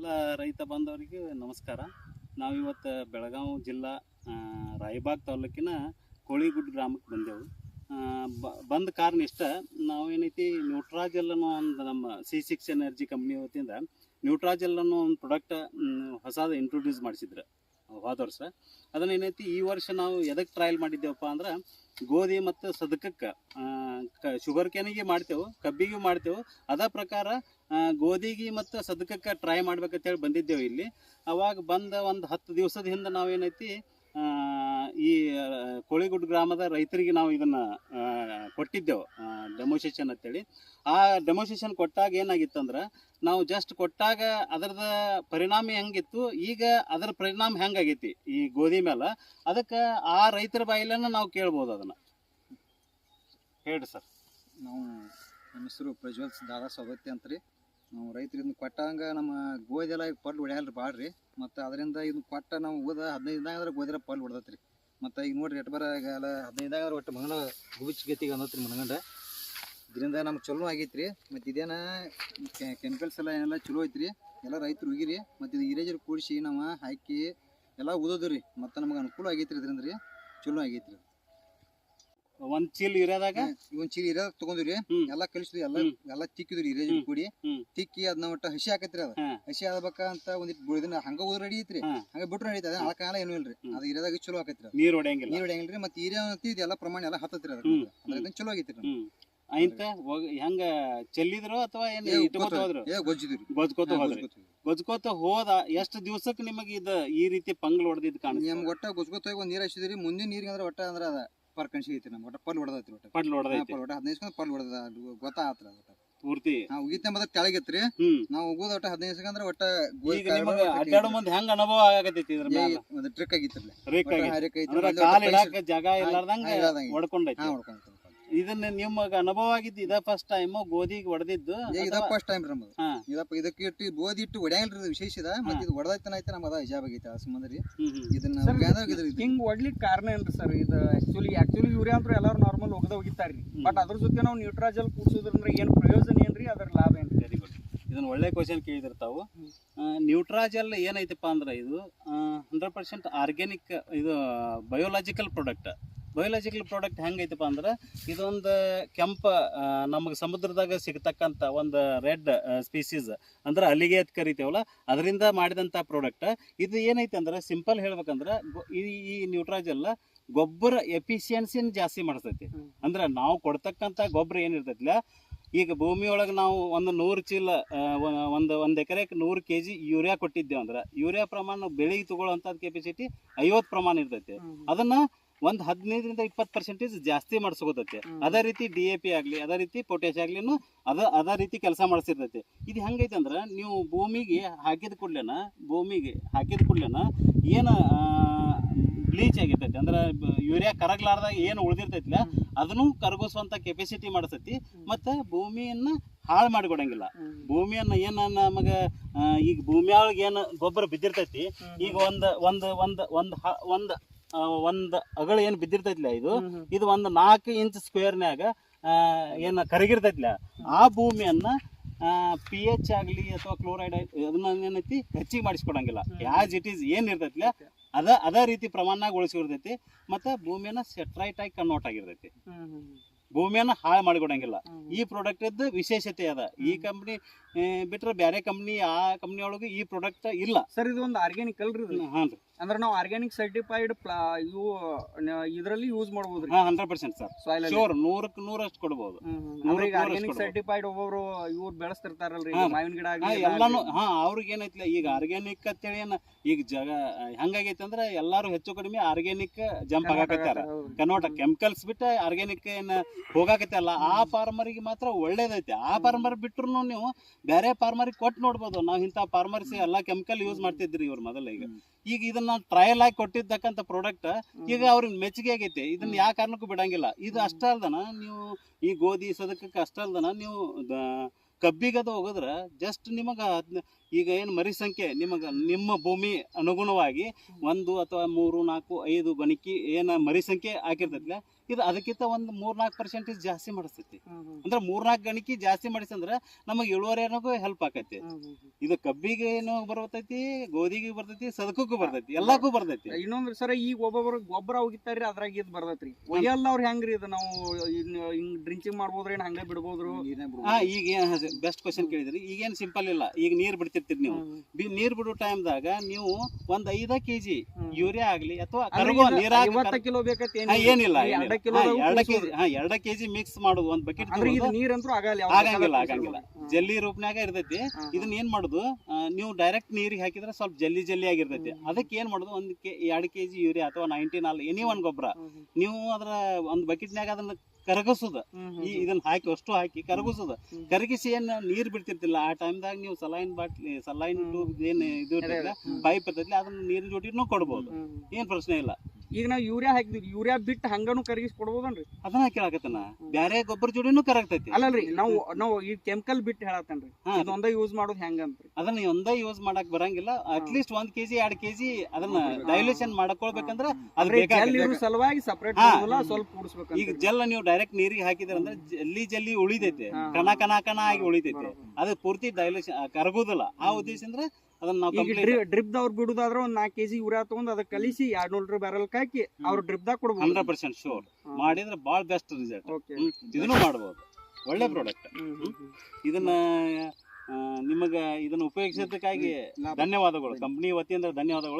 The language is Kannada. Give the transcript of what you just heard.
ಎಲ್ಲ ರೈತ ಬಾಂಧವರಿಗೆ ನಮಸ್ಕಾರ. ನಾವಿವತ್ತು ಬೆಳಗಾವಿ ಜಿಲ್ಲಾ ರಾಯಬಾಗ್ ತಾಲೂಕಿನ ಕೋಳಿಗುಡ್ ಗ್ರಾಮಕ್ಕೆ ಬಂದೆವು. ಬಂದ ಕಾರಣ ಇಷ್ಟ, ನಾವೇನೈತಿ ನ್ಯೂಟ್ರಾಜೆಲ್ ಅನ್ನೋ ಒಂದು ನಮ್ಮ C6 ಎನರ್ಜಿ ಕಂಪ್ನಿ ವತಿಯಿಂದ ನ್ಯೂಟ್ರಾಜೆಲ್ ಅನ್ನೋ ಒಂದು ಪ್ರಾಡಕ್ಟ್ ಹೊಸದು ಇಂಟ್ರೊಡ್ಯೂಸ್ ಮಾಡಿಸಿದ್ರು ಹೋದ ವರ್ಷ. ಅದನ್ನೇನೈತಿ ಈ ವರ್ಷ ನಾವು ಎದಕ್ಕೆ ಟ್ರಯಲ್ ಮಾಡಿದ್ದೇವಪ್ಪ ಅಂದ್ರೆ ಗೋಧಿ ಮತ್ತು ಸದಕಕ್ಕೆ ಶುಗರ್ ಕ್ಯಾನಿಗೆ ಮಾಡ್ತೇವೆ, ಕಬ್ಬಿಗೆ ಮಾಡ್ತೇವೆ. ಅದ ಪ್ರಕಾರ ಗೋಧಿಗೆ ಮತ್ತು ಸದಕಕ್ಕೆ ಟ್ರೈ ಮಾಡ್ಬೇಕಂತೇಳಿ ಬಂದಿದ್ದೇವೆ ಇಲ್ಲಿ. ಅವಾಗ ಬಂದ ಒಂದು 10 ದಿವಸದ ಹಿಂದೆ ನಾವೇನೈತಿ ಈ ಕೋಳಿಗುಡ್ ಗ್ರಾಮದ ರೈತರಿಗೆ ನಾವು ಇದನ್ನು ಕೊಟ್ಟಿದ್ದೆವು ಡೆಮೋಸ್ಟ್ರೇಷನ್ ಅಂತೇಳಿ. ಆ ಡೆಮೋಸ್ಟ್ರೇಷನ್ ಕೊಟ್ಟಾಗ ಏನಾಗಿತ್ತಂದ್ರೆ, ನಾವು ಜಸ್ಟ್ ಕೊಟ್ಟಾಗ ಅದರದ ಪರಿಣಾಮ ಹೆಂಗಿತ್ತು, ಈಗ ಅದರ ಪರಿಣಾಮ ಹೆಂಗಾಗೈತಿ ಈ ಗೋಧಿ ಮೇಲೆ, ಅದಕ್ಕೆ ಆ ರೈತರ ಬಾಯಿಲನ್ನು ನಾವು ಕೇಳ್ಬೋದು. ಅದನ್ನು ಹೇಳ್ರಿ ಸರ್. ನಮ್ಮ ಹೆಸರು ಪ್ರಜ್ವಲ್ ದಾದಾ ಸವತ್ತಿ ಅಂತ ರೀ. ನಾವು ರೈತರಿಂದ ಕೊಟ್ಟಂಗೆ ನಮ್ಮ ಗೋಧಿ ಎಲ್ಲ ಪಲ್ಲು ಹೊಡ್ಯಾಲ್ರಿ ಭಾಳ ರೀ. ಮತ್ತು ಅದರಿಂದ ಇದನ್ನ ಕೊಟ್ಟ ನಾವು ಓದ 15 ದಿನ ಗೋಧಿರ ಪಲ್ಲು ಹೊಡೆದತ್ರಿ. ಮತ್ತು ಈಗ ನೋಡ್ರಿ ಎಟ್ ಬರ ಎಲ್ಲ 15 ದಿನ ಒಟ್ಟು ಮಗನ ಗುಬಿಚ್ ಗತಿಗೆ ಅನ್ನತ್ರಿ ಮನಗಂಡ. ಇದರಿಂದ ನಮ್ಗೆ ಚಲೋ ಆಗೈತ್ರಿ. ಮತ್ತು ಇದೇನ ಕೆಮಿಕಲ್ಸ್ ಎಲ್ಲ ಏನೆಲ್ಲ ಚಲೋ ಐತ್ರಿ. ಎಲ್ಲ ರೈತರು ಹೋಗಿರಿ. ಮತ್ತು ಇದು ಇರೇಜರ್ ಕೂಡಿಸಿ ನಾವು ಹಾಕಿ ಎಲ್ಲ ಓದೋದು ರೀ. ಮತ್ತು ನಮ್ಗೆ ಅನುಕೂಲ ಆಗೈತ್ರಿ. ಇದರಿಂದ ರೀ ಚಲೋ ಆಗೈತ್ರಿ. ಒಂದ್ ಚೀಲ ಇರೋದಾಗ ಒಂದ್ ಚೀಲ ಇರೋದಾಗ ತಗೊಂಡ್ರಿ, ಎಲ್ಲಾ ಕಲಿಸಿದ್ವಿ, ಎಲ್ಲ ತಿಕ್ಕಿದ್ರಿ ಇರೇಜರ್ ಕೂಡಿ ತಿಕ್ಕಿ ಅದನ್ನ ಒಟ್ಟ ಹಸಿ ಹಾಕತ್ರಿ. ಅದ ಹಸಿ ಆಗ್ಬೇಕಂತ ಒಂದಿಟ್ಟು ಇದನ್ನ ಹಂಗ ಉದ್ರ ನಡೀತ್ರಿ, ಹಂಗ ಬಿಟ್ರು ನಡೀತದ. ಅಳಕಾಲ ಏನು ಇಲ್ರಿ, ಅದು ಇರೋದಾಗ ಚಲೋ ಆಕತ್ರಿ. ನೀರ್ ಹೊಡೆಯಂಗಿಲ್ರಿ. ಮತ್ತೆ ಇದೆಲ್ಲ ಪ್ರಮಾಣ ಎಲ್ಲ ಹತ್ತತ್ರಿ. ಅದ್ರಿಂದ ಚಲೋ ಆಗೈತ್ರಿ. ಆಯ್ತ ಹೆಂಗ ಚೆಲ್ಲಿದ್ರು ಅಥವಾ ಏನ್ ಇಟ್ಕೋತ ಹೋದ್ರು? ಗೊಜ್ಕೋತ ಹೋದ ಎಷ್ಟು ದಿವಸಕ್ಕೆ ನಿಮಗೆ ಇದು ಈ ರೀತಿ ಪಂಗ್ಲ್ ಹೊಡೆದಿದ್ ಕಾಣ? ನಮ್ಗೆ ಒಟ್ಟ ಗೊಜ್ಕೋತ ಹೋಗಿ ಒಂದ್ ನೀರ್ ಹಚ್ಚಿದ್ರಿ. ಮುಂದಿನ ನೀರಿಗೆ ಅಂದ್ರೆ ಒಟ್ಟ ಅಂದ್ರ ಅದ ಪರ್ಕನ್ಸಿ ಐತಿ. ನಮ್ಗೆ ಒಟ್ಟ ಪಲ್ಲು ಹೊಡೆದೈತ್ರಿ. ಪಲ್ಲು ಹೊಡೆದೈತಿ. 15 ಪಲ್ಲು ಹೊಡೆದ ಗೊತ್ತಾತ್ರ ಪೂರ್ತಿ. ನಾವು ಉಗಿತ ಮೊದಲ ಕೆಳಗಿತ್ರಿ. ನಾವು ಉಗೋದ ಒಟ್ಟ 15 ಅಂದ್ರೆ ಒಟ್ಟ ಈಗ ನಿಮಗೆ ಅಡ್ಡಾಡೋ ಮಂದಿ ಹೆಂಗ ಅನುಭವ ಆಗತೈತಿ? ಇದ್ರ ಮೇಲೆ ಒಂದು ಟ್ರಿಕ್ ಆಗಿತ್ರಿ. ಕಾಲ್ ಇಡಾಕ ಜಾಗ ಇಲ್ಲಾರ್ದಂಗ ಹೊಡ್ಕೊಂಡೈತಿ. ಇದನ್ನ ನಿಮಗೆ ಅನುಭವ ಆಗಿದ್ದು ಇದ ಫಸ್ಟ್ ಟೈಮ್ ಗೋಧಿಗೆ ಹೊಡೆದಿದ್ದು? ಇದ ಫಸ್ಟ್ ಟೈಮ್ ರೀ ನಮ್ದು. ಇದಕ್ಕೆ ಇಟ್ಟು ಗೋಧಿ ಇಟ್ಟು ಹೊಡ್ಯಾಂಗಿಲ್ರಿ ವಿಶೇಷ ಇದ. ಮತ್ತೆ ಇದು ಹೊಡೆದೈತನ ಐತೆ ನಮ್ಗೆ ಅದ ಹಿಜಾಬ್ ಆಗೈತೆ. ಆ ಸಂಬಂಧ ರೀ ಇದನ್ನ ಹಿಂಗ್ ಹೊಡ್ಲಿಕ್ಕೆ ಕಾರಣ ಏನ್ರಿ ಸರ್? ಇದು ಆಕ್ಚುಲಿ ಯೂರಿಯಾ ಅಂದ್ರೆ ಎಲ್ಲಾರು ನಾರ್ಮಲ್ ಹೋಗಿತಾರ್ರಿ. ಬಟ್ ಅದ್ರ ಜೊತೆ ನಾವು ನ್ಯೂಟ್ರಾಜೆಲ್ ಕೂಡ್ಸೋದ್ರಿಂದ ಏನ್ ಪ್ರಯೋಜನ ಏನ್ರಿ, ಅದರ ಲಾಭ ಏನ್ರಿ? Very good. ಇದನ್ನ ಒಳ್ಳೆ ಕ್ವಶನ್ ಕೇಳಿದ್ರ ತಾವು. ನ್ಯೂಟ್ರಾಜೆಲ್ ಏನೈತಪ್ಪ ಅಂದ್ರೆ ಇದು 100% ಆರ್ಗ್ಯಾನಿಕ್, ಇದು ಬಯೋಲಾಜಿಕಲ್ ಪ್ರಾಡಕ್ಟ್. ಬಯೋಲಾಜಿಕಲ್ ಪ್ರಾಡಕ್ಟ್ ಹೆಂಗೈತಪ್ಪ ಅಂದ್ರೆ, ಇದೊಂದು ಕೆಂಪ ನಮಗೆ ಸಮುದ್ರದಾಗ ಸಿಗ್ತಕ್ಕಂಥ ಒಂದು ರೆಡ್ ಸ್ಪೀಸೀಸ್ ಅಂದ್ರೆ ಅಲ್ಲಿಗೆ ಅಂತ ಕರಿತೇವಲ್ಲ, ಅದರಿಂದ ಮಾಡಿದಂಥ ಪ್ರಾಡಕ್ಟ್. ಇದು ಏನೈತೆ ಅಂದ್ರೆ, ಸಿಂಪಲ್ ಹೇಳ್ಬೇಕಂದ್ರೆ ಈ ನ್ಯೂಟ್ರಾಜೆಲ್ ಗೊಬ್ಬರ ಎಫಿಷಿಯನ್ಸಿನ ಜಾಸ್ತಿ ಮಾಡಿಸ್ತೈತಿ. ಅಂದ್ರೆ ನಾವು ಕೊಡ್ತಕ್ಕಂಥ ಗೊಬ್ಬರ ಏನಿರ್ತೈತಿಲ್ಲ, ಈಗ ಭೂಮಿಯೊಳಗೆ ನಾವು ಒಂದು 100 ಚೀಲ ಒಂದು ಎಕರೆಗೆ 100 kg ಯೂರಿಯಾ ಕೊಟ್ಟಿದ್ದೇವೆ ಅಂದ್ರೆ, ಯೂರಿಯಾ ಪ್ರಮಾಣ ಬೆಳೆಗೆ ತಗೊಳ್ಳೋಂಥ ಕೆಪಾಸಿಟಿ 50 ಪ್ರಮಾಣ ಇರ್ತೈತಿ. ಅದನ್ನ ಒಂದು 15ರಿಂದ 20% ಜಾಸ್ತಿ ಮಾಡಿಸ್ಕೋತೈತಿ. ಅದೇ ರೀತಿ DAP ಆಗಲಿ, ಅದೇ ರೀತಿ ಪೊಟ್ಯಾಶ್ ಆಗ್ಲಿನು ಅದೇ ರೀತಿ ಕೆಲಸ ಮಾಡಿಸಿರ್ತೈತಿ. ಇದು ಹೆಂಗೈತೆ ಅಂದ್ರೆ, ನೀವು ಭೂಮಿಗೆ ಹಾಕಿದ ಕೂಡ್ಲೇನ ಏನು ಬ್ಲೀಚ್ ಆಗಿರ್ತೈತಿ ಅಂದ್ರೆ ಯೂರಿಯಾ ಕರಗ್ಲಾರ್ದಾಗ ಏನು ಉಳಿದಿರ್ತೈತಿಲ್ಲ, ಅದನ್ನು ಕರಗಿಸುವಂತ ಕೆಪಾಸಿಟಿ ಮಾಡಿಸ್ತೈತಿ. ಮತ್ತು ಭೂಮಿಯನ್ನ ಹಾಳು ಮಾಡಿಕೊಡಂಗಿಲ್ಲ. ಭೂಮಿಯನ್ನ ಏನು ನಮಗೆ ಈಗ ಭೂಮಿಯೊಳಗೆ ಏನು ಗೊಬ್ಬರ ಬಿದ್ದಿರ್ತೈತಿ, ಈಗ ಒಂದು ಅಗಳ ಏನು ಬಿದ್ದಿರ್ತೈತಿಲ್ಲ, ಇದು ಒಂದು 4 ಇಂಚ್ ಸ್ಕ್ವೇರ್ನ್ಯಾಗ ಏನು ಕರಗಿರ್ತೈತಿಲ್ಲ, ಆ ಭೂಮಿಯನ್ನ pH ಆಗಲಿ ಅಥವಾ ಕ್ಲೋರೈಡ್ ಅದನ್ನ ಏನೈತಿ ಹೆಚ್ಚಿಗೆ ಮಾಡಿಸ್ಕೊಡಂಗಿಲ್ಲ. ಯಾಸ್ ಇಟ್ ಈಸ್ ಏನು ಇರ್ತೈತಿಲ್ಲ ಅದೇ ರೀತಿ ಪ್ರಮಾಣನಾಗ ಉಳಿಸಿರ್ತೈತಿ. ಮತ್ತು ಭೂಮಿಯನ್ನ ಸೆಟ್ರೈಟ್ ಆಗಿ ಕನ್ವರ್ಟ್ ಆಗಿರ್ತೈತಿ. ಭೂಮಿಯನ್ನ ಹಾಳು ಮಾಡಿಕೊಡಂಗಿಲ್ಲ. ಈ ಪ್ರಾಡಕ್ಟ್ ಇದ್ದು ವಿಶೇಷತೆ ಅದ. ಈ ಕಂಪ್ನಿ ಬಿಟ್ರೆ ಬೇರೆ ಕಂಪ್ನಿ, ಆ ಕಂಪ್ನಿ ಒಳಗೆ ಈ ಪ್ರಾಡಕ್ಟ್ ಇಲ್ಲ ಸರ್. ಇದು ಒಂದು ಆರ್ಗ್ಯಾನಿಕ್ ಅಲ್ರಿ? ಹಾಂ ರೀ. ಅಂದ್ರೆ ನಾವು ಆರ್ಗ್ಯಾನಿಕ್ ಸರ್ಟಿಫೈಡ್ ಇವು ಇದರಲ್ಲಿ ಯೂಸ್ ಮಾಡಬಹುದು? 100% ಸರ್. ಸಾಯಿಲ್ ಶೋರ್ 100ಕ್ಕೆ 100 ಅಷ್ಟು ಕೊಡಬಹುದು. ಆರ್ಗ್ಯಾನಿಕ್ ಸರ್ಟಿಫೈಡ್ ಒಬ್ಬೊಬ್ರು ಇವ್ರು ಬೆಳೆಸ್ತಿರ್ತಾರಲ್ರಿ ಮಾವಿನ ಗಿಡ ಎಲ್ಲಾನು. ಅವ್ರಿಗೆ ಏನೈತಿಲ್ಲ, ಈಗ ಆರ್ಗ್ಯಾನಿಕ್ ಅಂತೇಳಿ ಈಗ ಹೆಂಗಾಗೈತೆ ಅಂದ್ರೆ, ಎಲ್ಲಾರು ಹೆಚ್ಚು ಕಡಿಮೆ ಆರ್ಗ್ಯಾನಿಕ್ ಜಂಪ್ ಆಗಾಕತ್ತಾರ. ಕನ್ವರ್ಟ್ ಕೆಮಿಕಲ್ಸ್ ಬಿಟ್ಟು ಆರ್ಗ್ಯಾನಿಕ್ ಏನ್ ಹೋಗಾಕತ್ತಲ್ಲ, ಆ ಫಾರ್ಮರಿಗೆ ಮಾತ್ರ ಒಳ್ಳೇದೈತೆ. ಆ ಫಾರ್ಮರ್ ಬಿಟ್ರು ನೀವು ಬೇರೆ ಫಾರ್ಮರಿಗೆ ಕೊಟ್ಟು ನೋಡ್ಬೋದು. ನಾವು ಇಂಥ ಫಾರ್ಮರ್ಸ್ ಎಲ್ಲ ಕೆಮಿಕಲ್ ಯೂಸ್ ಮಾಡ್ತಿದ್ರಿ ಇವ್ರು ಮೊದಲ. ಈಗ ಇದನ್ನ ಟ್ರಯಲ್ ಆಗಿ ಕೊಟ್ಟಿದ್ದಕ್ಕಂಥ ಪ್ರಾಡಕ್ಟ್ ಈಗ ಅವ್ರಿಗೆ ಮೆಚ್ಚುಗೆ ಆಗೈತೆ. ಇದನ್ನ ಯಾವ ಕಾರಣಕ್ಕೂ ಬಿಡಂಗಿಲ್ಲ. ಇದು ಅಷ್ಟ ಅಲ್ದನ, ನೀವು ಈ ಗೋಧಿ ಸದಕಕ್ಕೆ ಅಷ್ಟ ಅಲ್ದನ, ನೀವು ಕಬ್ಬಿಗದು ಹೋಗಿದ್ರೆ ಜಸ್ಟ್ ನಿಮಗೆ ಈಗ ಏನು ಮರಿ ಸಂಖ್ಯೆ ನಿಮ್ಮ ಭೂಮಿ ಅನುಗುಣವಾಗಿ 1 ಅಥವಾ 3, 4, 5 ಗೊಣಕಿ ಏನು ಮರಿ ಸಂಖ್ಯೆ ಹಾಕಿರ್ತೈತಿಲ್ಲ, ಇದು ಅದಕ್ಕಿಂತ ಒಂದು 3-4% ಜಾಸ್ತಿ ಮಾಡಿಸ್ತೈತಿ. ಅಂದ್ರೆ 3-4 ಗಣಿಕೆ ಜಾಸ್ತಿ ಮಾಡಿಸಂದ್ರ ನಮಗೆ ಇಳುವರಿಗೂ ಹೆಲ್ಪ್ ಆಕೈತಿ. ಇದು ಕಬ್ಬಿಗೆ ಏನು ಬರ್ತೈತಿ, ಗೋಧಿಗೆ ಬರ್ತೈತಿ, ಸದಕಕ್ಕೂ ಬರ್ತೈತಿ, ಎಲ್ಲಕ್ಕೂ ಬರ್ತೈತಿ. ಇನ್ನೊಂದ್ರಿ ಸರ್, ಈಗ ಒಬ್ಬೊಬ್ರು ಗೊಬ್ಬರ ಹೋಗಿತ್ತಾರ್ರಿ, ಅದ್ರಾಗ ಇದು ಬರ್ತೈತ್ರಿ. ಒಯ್ಯಲ್ಲ ಅವ್ರ ಹೆಂಗ್ರಿ ಇದು ನಾವು ಹಿಂಗ್ ಡ್ರಿಂಚಿಂಗ್ ಮಾಡ್ಬೋದ್ರಿ, ಏನ್ ಹಂಗ ಬಿಡ್ಬೋದ್ರು? ಈಗ ಬೆಸ್ಟ್ ಕ್ವಶನ್ ಕೇಳಿದ್ರಿ. ಈಗೇನ್ ಸಿಂಪಲ್ ಇಲ್ಲ. ಈಗ ನೀರ್ ಬಿಡ್ತಿರ್ತೀರಿ ನೀವು, ನೀರ್ ಬಿಡೋ ಟೈಮ್ದಾಗ ನೀವು ಒಂದ್ 5 kg ಯೂರಿಯಾ ಆಗ್ಲಿ ಅಥವಾ ಕರಗೋ ನೀರಾಗ 50 ಕಿಲೋ ಬೇಕೈತಿ ಏನಿಲ್ಲ, 2 kg ಮಿಕ್ಸ್ ಮಾಡೋದು ಒಂದ್ ಬಕೆಟ್. ನೀರಂತೂ ಆಗಂಗಿಲ್ಲ, ಜಲ್ಲಿ ರೂಪನಾಗ ಇರ್ತೈತಿ. ಇದನ್ನ ಏನ್ ಮಾಡುದು, ನೀವು ಡೈರೆಕ್ಟ್ ನೀರಿಗೆ ಹಾಕಿದ್ರೆ ಸ್ವಲ್ಪ ಜಲ್ಲಿ ಆಗಿರ್ತೈತಿ. ಅದಕ್ಕೆ ಏನ್ ಮಾಡುದು, 2 kg ಯೂರಿಯಾ ಅಥವಾ 19 ಎನಿ ಒಂದ್ ಗೊಬ್ಬರ ನೀವು ಅದ್ರ ಒಂದ್ ಬಕೆಟ್ನಾಗ ಅದನ್ನ ಕರಗಿಸುದ, ಇದನ್ನ ಹಾಕಿ ಅಷ್ಟು ಹಾಕಿ ಕರಗಿಸುದ. ಕರಗಿಸಿ ಏನ್ ನೀರ್ ಬಿಡ್ತಿರ್ತಿಲ್ಲ ಆ ಟೈಮ್ದಾಗ ನೀವು ಸಲೈನ್ ಟ್ಯೂಬ್ ಏನ್ ಇದು ಪೈಪ್ ಇರ್ತೈತಿ, ಅದನ್ನ ನೀರಿನ ಜೊತೆನೂ ಕೊಡ್ಬೋದು, ಏನ್ ಪ್ರಶ್ನೆ ಇಲ್ಲ. ಈಗ ನಾವು ಯೂರಿಯಾ ಹಾಕಿದ್ವಿ, ಯೂರಿಯಾ ಬಿಟ್ಟು ಹಂಗನು ಕರಗಿಸಿ ಕೊಡ್ಬೋದನ್ರಿ? ಅದನ್ನ ಕೇಳಾಕತ್ತನ, ಬ್ಯಾರೆ ಗೊಬ್ಬರ ಜೋಡಿನೂ ಕರಗ್ತೈತಿ. ಅಲ್ಲಲ್ರಿ, ನಾವು ಈ ಕೆಮಿಕಲ್ ಬಿಟ್ಟು ಹೇಳತ್ತನ್ರಿ, ಇದೊಂದ ಯೂಸ್ ಮಾಡೋದು ಹೆಂಗಂತ್ರಿ? ಅದನ್ನ ಒಂದೇ ಯೂಸ್ ಮಾಡಕ್ ಬರಂಗಿಲ್ಲ. ಅಟ್ಲೀಸ್ಟ್ 1 kg 2 kg ಅದನ್ನ ಡೈಲ್ಯೂಷನ್ ಮಾಡ್ಕೊಳ್ಬೇಕಂದ್ರ ಅದ್ ಬೇಕಾಗಿಲ್ಲ, ಸಲುವಾಗಿ ಸಪರೇಟ್ ಸ್ವಲ್ಪ ಕೂಡಿಸ್ಬೇಕು. ಈಗ ಜೆಲ್ ನೀವು ಡೈರೆಕ್ಟ್ ನೀರಿಗೆ ಹಾಕಿದ್ರ ಅಂದ್ರೆ ಜಲ್ಲಿ ಉಳಿದೈತೆ, ಕಣ ಆಗಿ ಉಳಿತೈತೆ, ಅದು ಪೂರ್ತಿ ಡೈಲ್ಯೂಷನ್ ಕರಗುದಿಲ್ಲ. ಆ ಉದ್ದೇಶ ಅಂದ್ರೆ ಅದನ್ನ ನಾವು ಡ್ರಿಪ್ ದವ್ರು ಬಿಡುದಾದ್ರ ಒಂದ್ 4 kg ಯೂರಿಯಾ ತಗೊಂಡ್ ಅದಕ್ಕೆ ಕಲಿಸಿ 200 ಲೀಟರ್ ಬ್ಯಾರಲ್ ಹಾಕಿ ಅವ್ರು ಡ್ರಿಪ್ ದಾಗ ಕೊಡ್ಬೋದು. 100% ಶೋರ್ ಮಾಡಿದ್ರೆ ಬಾಳ್ ಬೆಸ್ಟ್ ರಿಸಲ್ಟ್. ಇದನ್ನು ಮಾಡಬಹುದು, ಒಳ್ಳೆ ಪ್ರಾಡಕ್ಟ್. ಇದನ್ನ ನಿಮಗ ಇದನ್ನ ಉಪಯೋಗಿಸೋದಕ್ಕಾಗಿ ಧನ್ಯವಾದಗಳು, ಕಂಪನಿ ವತಿಯಿಂದ ಧನ್ಯವಾದಗಳು.